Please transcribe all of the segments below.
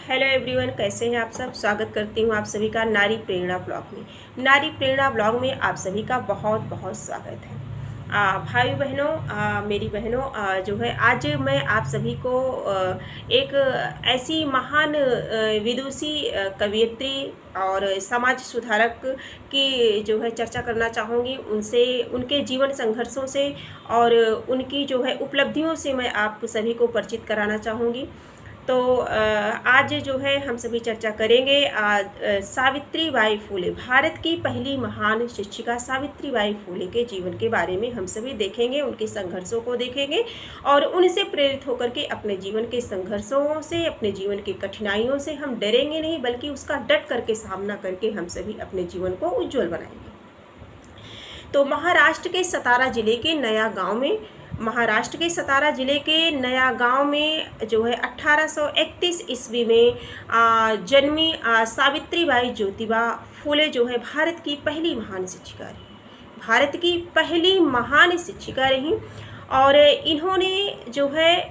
Hello everyone, कैसे हैं आप सब। स्वागत करती हूं आप सभी का नारी प्रेरणा ब्लॉग में। नारी प्रेरणा ब्लॉग में आप सभी का बहुत बहुत स्वागत है। भाई बहनों, मेरी बहनों, जो है आज मैं आप सभी को एक ऐसी महान विदुषी कवयित्री और समाज सुधारक की जो है चर्चा करना चाहूँगी। उनसे, उनके जीवन संघर्षों से और उनकी जो है उपलब्धियों से मैं आप सभी को परिचित कराना चाहूँगी। तो आज जो है हम सभी चर्चा करेंगे सावित्री बाई फुले, भारत की पहली महान शिक्षिका सावित्री बाई फुले के जीवन के बारे में हम सभी देखेंगे, उनके संघर्षों को देखेंगे और उनसे प्रेरित होकर के अपने जीवन के संघर्षों से, अपने जीवन की कठिनाइयों से हम डरेंगे नहीं, बल्कि उसका डट करके सामना करके हम सभी अपने जीवन को उज्जवल बनाएंगे। तो महाराष्ट्र के सतारा जिले के नया गांव में जो है 1831 ईस्वी में जन्मी सावित्री बाई ज्योतिबा फुले जो है भारत की पहली महान शिक्षिका रही। और इन्होंने जो है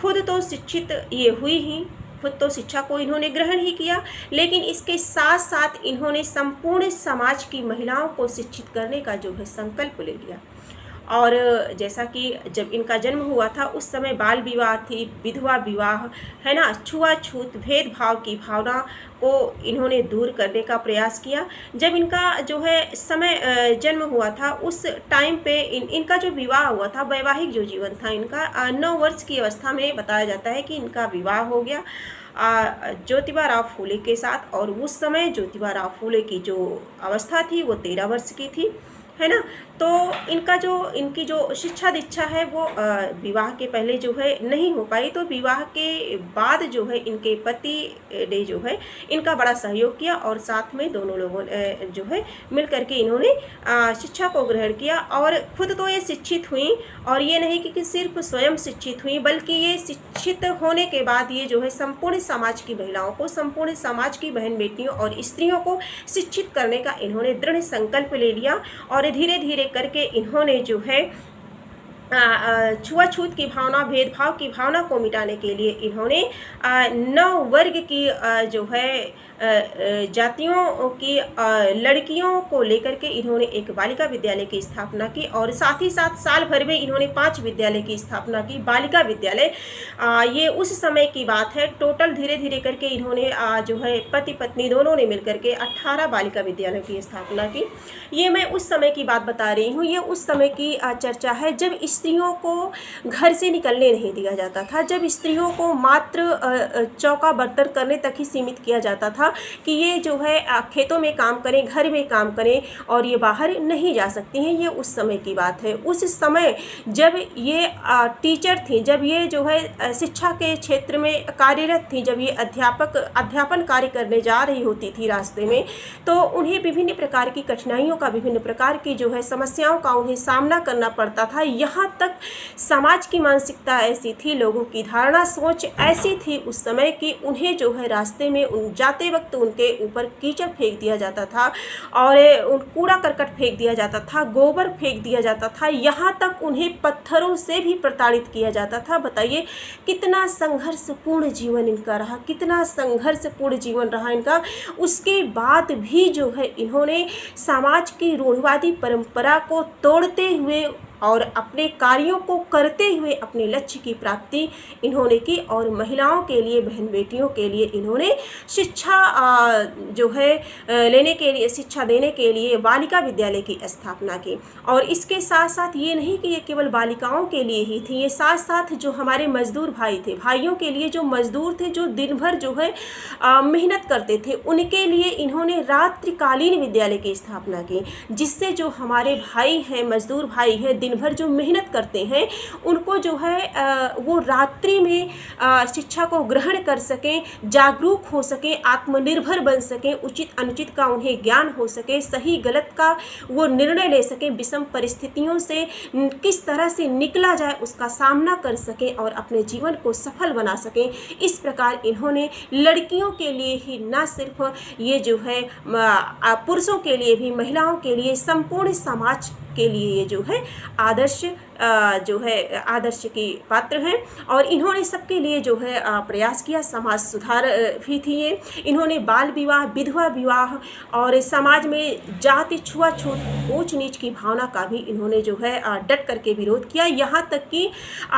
खुद तो शिक्षित ये हुई ही, खुद तो शिक्षा को इन्होंने ग्रहण ही किया, लेकिन इसके साथ साथ इन्होंने संपूर्ण समाज की महिलाओं को शिक्षित करने का जो है संकल्प ले लिया। और जैसा कि जब इनका जन्म हुआ था उस समय बाल विवाह थी, विधवा विवाह है ना, छुआछूत, भेदभाव की भावना को इन्होंने दूर करने का प्रयास किया। जब इनका जो है समय जन्म हुआ था उस टाइम पे इनका जो विवाह हुआ था, वैवाहिक जो जीवन था इनका 9 वर्ष की अवस्था में बताया जाता है कि इनका विवाह हो गया ज्योतिबा राव फुले के साथ। और उस समय ज्योतिबा राव फुले की जो अवस्था थी वो 13 वर्ष की थी, है ना। तो इनकी जो शिक्षा दीक्षा है वो विवाह के पहले जो है नहीं हो पाई। तो विवाह के बाद जो है इनके पति ने जो है इनका बड़ा सहयोग किया और साथ में दोनों लोगों ने जो है मिल करके इन्होंने शिक्षा को ग्रहण किया। और खुद तो ये शिक्षित हुई, और ये नहीं कि सिर्फ स्वयं शिक्षित हुई, बल्कि ये शिक्षित होने के बाद ये जो है संपूर्ण समाज की महिलाओं को, संपूर्ण समाज की बहन बेटियों और स्त्रियों को शिक्षित करने का इन्होंने दृढ़ संकल्प ले लिया। और धीरे धीरे करके इन्होंने जो है छुआछूत की भावना, भेदभाव की भावना को मिटाने के लिए इन्होंने 9 वर्ग की जो है जातियों की लड़कियों को लेकर के इन्होंने एक बालिका विद्यालय की स्थापना की। और साथ ही साथ साल भर में इन्होंने 5 विद्यालय की स्थापना की, बालिका विद्यालय। ये उस समय की बात है। टोटल धीरे धीरे करके इन्होंने जो है पति पत्नी दोनों ने मिलकर के 18 बालिका विद्यालयों की स्थापना की। ये मैं उस समय की बात बता रही हूँ, ये उस समय की चर्चा है जब स्त्रियों को घर से निकलने नहीं दिया जाता था, जब स्त्रियों को मात्र चौका बर्तन करने तक ही सीमित किया जाता था कि ये जो है खेतों में काम करें, घर में काम करें और ये बाहर नहीं जा सकती हैं। ये उस समय की बात है। उस समय जब ये टीचर थी, जब ये जो है शिक्षा के क्षेत्र में कार्यरत थी, जब ये अध्यापन कार्य करने जा रही होती थी रास्ते में, तो उन्हें विभिन्न प्रकार की कठिनाइयों का, विभिन्न प्रकार की जो है समस्याओं का उन्हें सामना करना पड़ता था। यहाँ तक समाज की मानसिकता ऐसी थी, लोगों की धारणा, सोच ऐसी थी उस समय कि उन्हें जो है रास्ते में जाते वक्त उनके ऊपर कीचड़ फेंक दिया जाता था और कूड़ा करकट फेंक दिया जाता था, गोबर फेंक दिया जाता था, यहाँ तक उन्हें पत्थरों से भी प्रताड़ित किया जाता था। बताइए कितना संघर्षपूर्ण जीवन इनका रहा, कितना संघर्षपूर्ण जीवन रहा इनका। उसके बाद भी जो है इन्होंने समाज की रूढ़िवादी परंपरा को तोड़ते हुए और अपने कार्यों को करते हुए अपने लक्ष्य की प्राप्ति इन्होंने की। और महिलाओं के लिए, बहन बेटियों के लिए इन्होंने शिक्षा जो है लेने के लिए, शिक्षा देने के लिए बालिका विद्यालय की स्थापना की। और इसके साथ साथ ये नहीं कि ये केवल बालिकाओं के लिए ही थी, ये साथ साथ जो हमारे मजदूर भाई थे, भाइयों के लिए, जो मजदूर थे, जो दिन भर जो है मेहनत करते थे, उनके लिए इन्होंने रात्रिकालीन विद्यालय की स्थापना की, जिससे जो हमारे भाई हैं, मजदूर भाई हैं, दिन भर जो मेहनत करते हैं, उनको जो है वो रात्रि में शिक्षा को ग्रहण कर सकें, जागरूक हो सकें, आत्मनिर्भर बन सकें, उचित अनुचित का उन्हें ज्ञान हो सके, सही गलत का वो निर्णय ले सकें, विषम परिस्थितियों से किस तरह से निकला जाए उसका सामना कर सकें और अपने जीवन को सफल बना सकें। इस प्रकार इन्होंने लड़कियों के लिए ही, ना सिर्फ ये जो है पुरुषों के लिए भी, महिलाओं के लिए, संपूर्ण समाज के लिए ये जो है आदर्श आदर्श की पात्र हैं। और इन्होंने सबके लिए जो है प्रयास किया। समाज सुधार भी थी ये। इन्होंने बाल विवाह, विधवा विवाह और समाज में जाति, छुआछूत, ऊंच नीच की भावना का भी इन्होंने जो है डट करके विरोध किया। यहाँ तक कि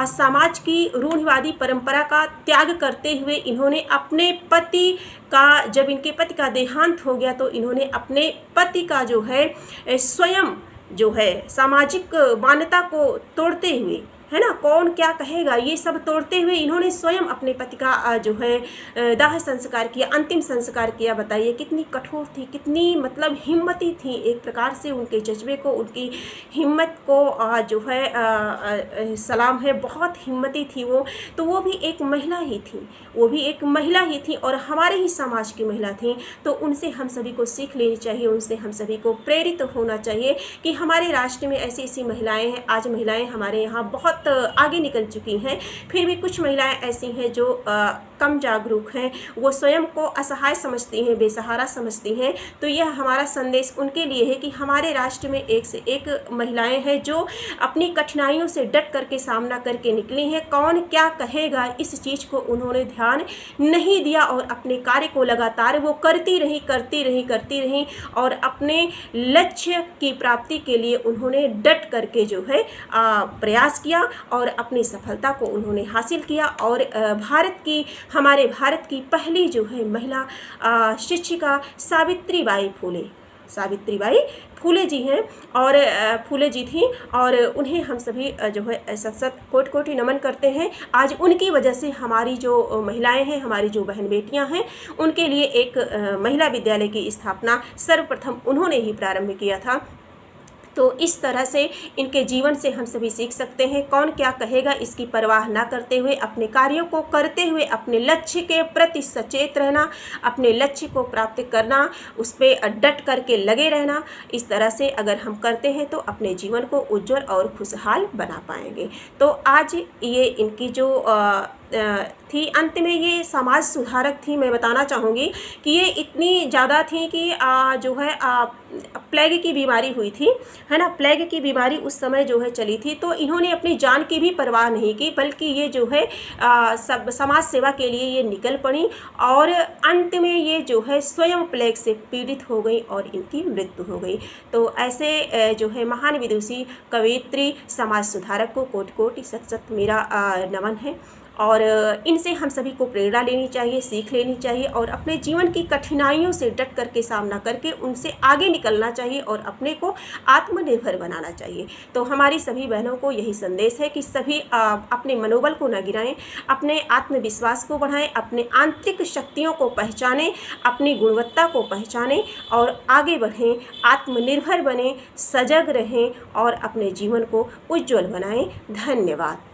समाज की रूढ़िवादी परंपरा का त्याग करते हुए इन्होंने अपने पति का, जब इनके पति का देहांत हो गया तो इन्होंने अपने पति का जो है स्वयं जो है सामाजिक मान्यता को तोड़ते हुए, है ना, कौन क्या कहेगा, ये सब तोड़ते हुए इन्होंने स्वयं अपने पति का जो है दाह संस्कार किया, अंतिम संस्कार किया। बताइए कितनी कठोर थी, कितनी मतलब हिम्मती थी। एक प्रकार से उनके जज्बे को, उनकी हिम्मत को जो है सलाम है। बहुत हिम्मती थी वो। तो वो भी एक महिला ही थी, वो भी एक महिला ही थी और हमारे ही समाज की महिला थी। तो उनसे हम सभी को सीख लेनी चाहिए, उनसे हम सभी को प्रेरित होना चाहिए कि हमारे राष्ट्र में ऐसी ऐसी महिलाएं हैं। आज महिलाएं हमारे यहाँ बहुत आगे निकल चुकी हैं, फिर भी कुछ महिलाएं ऐसी हैं जो कम जागरूक हैं, वो स्वयं को असहाय समझती हैं, बेसहारा समझती हैं। तो यह हमारा संदेश उनके लिए है कि हमारे राष्ट्र में एक से एक महिलाएं हैं जो अपनी कठिनाइयों से डट करके सामना करके निकली हैं। कौन क्या कहेगा, इस चीज़ को उन्होंने ध्यान नहीं दिया और अपने कार्य को लगातार वो करती रही और अपने लक्ष्य की प्राप्ति के लिए उन्होंने डट करके जो है प्रयास किया और अपनी सफलता को उन्होंने हासिल किया। और हमारे भारत की पहली जो है महिला शिक्षिका सावित्रीबाई फूले जी हैं और फूले जी थी और उन्हें हम सभी जो है सत कोटि नमन करते हैं। आज उनकी वजह से हमारी जो महिलाएं हैं, हमारी जो बहन बेटियां हैं, उनके लिए एक महिला विद्यालय की स्थापना सर्वप्रथम उन्होंने ही प्रारंभ किया था। तो इस तरह से इनके जीवन से हम सभी सीख सकते हैं। कौन क्या कहेगा इसकी परवाह ना करते हुए अपने कार्यों को करते हुए अपने लक्ष्य के प्रति सचेत रहना, अपने लक्ष्य को प्राप्त करना, उस पर डट करके लगे रहना। इस तरह से अगर हम करते हैं तो अपने जीवन को उज्जवल और खुशहाल बना पाएंगे। तो आज ये इनकी जो थी, अंत में ये समाज सुधारक थी। मैं बताना चाहूँगी कि ये इतनी ज़्यादा थी कि जो है प्लेग की बीमारी हुई थी, है ना, प्लेग की बीमारी उस समय जो है चली थी। तो इन्होंने अपनी जान की भी परवाह नहीं की, बल्कि ये जो है सब समाज सेवा के लिए ये निकल पड़ी और अंत में ये जो है स्वयं प्लेग से पीड़ित हो गई और इनकी मृत्यु हो गई। तो ऐसे जो है महान विदुषी, कवयित्री, समाज सुधारक को कोटि कोटि शत शत मेरा नमन है। और इनसे हम सभी को प्रेरणा लेनी चाहिए, सीख लेनी चाहिए और अपने जीवन की कठिनाइयों से डट करके सामना करके उनसे आगे निकलना चाहिए और अपने को आत्मनिर्भर बनाना चाहिए। तो हमारी सभी बहनों को यही संदेश है कि सभी अपने मनोबल को न गिराएं, अपने आत्मविश्वास को बढ़ाएं, अपने आंतरिक शक्तियों को पहचानें, अपनी गुणवत्ता को पहचानें और आगे बढ़ें, आत्मनिर्भर बनें, सजग रहें और अपने जीवन को उज्जवल बनाएं। धन्यवाद।